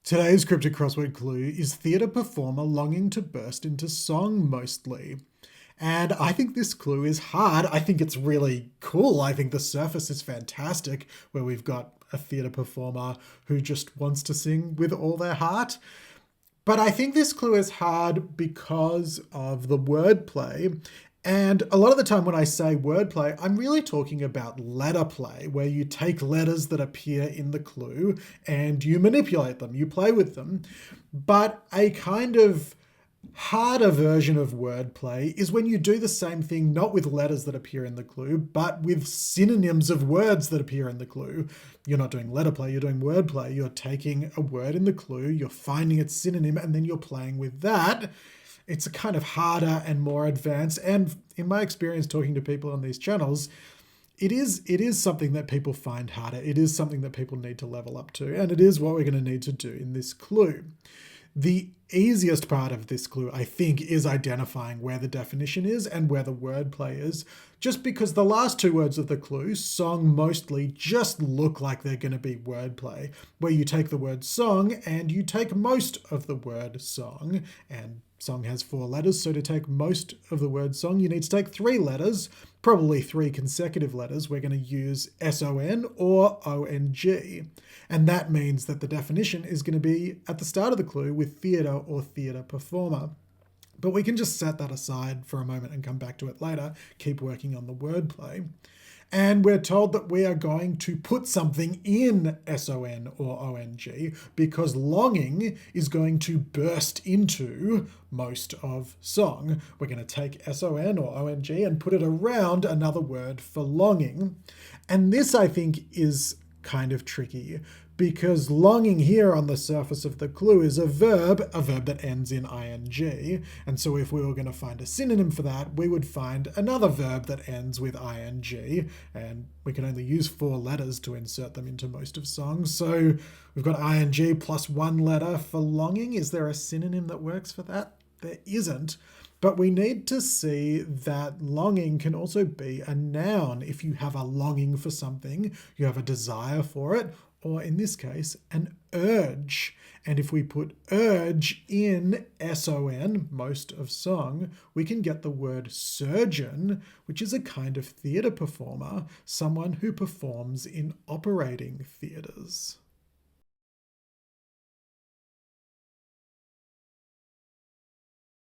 Today's cryptic crossword clue is theatre performer longing to burst into song mostly. And I think this clue is hard. I think it's really cool. I think the surface is fantastic, where we've got a theatre performer who just wants to sing with all their heart. But I think this clue is hard because of the wordplay. And a lot of the time when I say wordplay, I'm really talking about letter play, where you take letters that appear in the clue and you manipulate them, you play with them. But a kind of harder version of wordplay is when you do the same thing not with letters that appear in the clue, but with synonyms of words that appear in the clue. You're not doing letter play, you're doing wordplay. You're taking a word in the clue, you're finding its synonym, and then you're playing with that. It's a kind of harder and more advanced, and in my experience talking to people on these channels, it is something that people find harder. It is something that people need to level up to, and it is what we're going to need to do in this clue. The easiest part of this clue, I think, is identifying where the definition is and where the wordplay is, just because the last two words of the clue, song mostly, just look like they're going to be wordplay, where you take the word song and you take most of the word song, and song has 4 letters, so to take most of the word song, you need to take 3 letters, probably 3 consecutive letters. We're going to use SON or ONG. And that means that the definition is going to be at the start of the clue with theatre or theatre performer. But we can just set that aside for a moment and come back to it later, keep working on the wordplay. And we're told that we are going to put something in SON or ONG because longing is going to burst into most of song. We're going to take SON or ONG and put it around another word for longing. And this, I think, is kind of tricky because longing here on the surface of the clue is a verb that ends in ing. And so if we were going to find a synonym for that, we would find another verb that ends with ing. And we can only use 4 letters to insert them into most of songs. So we've got ing plus 1 letter for longing. Is there a synonym that works for that? There isn't. But we need to see that longing can also be a noun. If you have a longing for something, you have a desire for it, or in this case, an urge. And if we put urge in SON, most of song, we can get the word surgeon, which is a kind of theatre performer, someone who performs in operating theatres.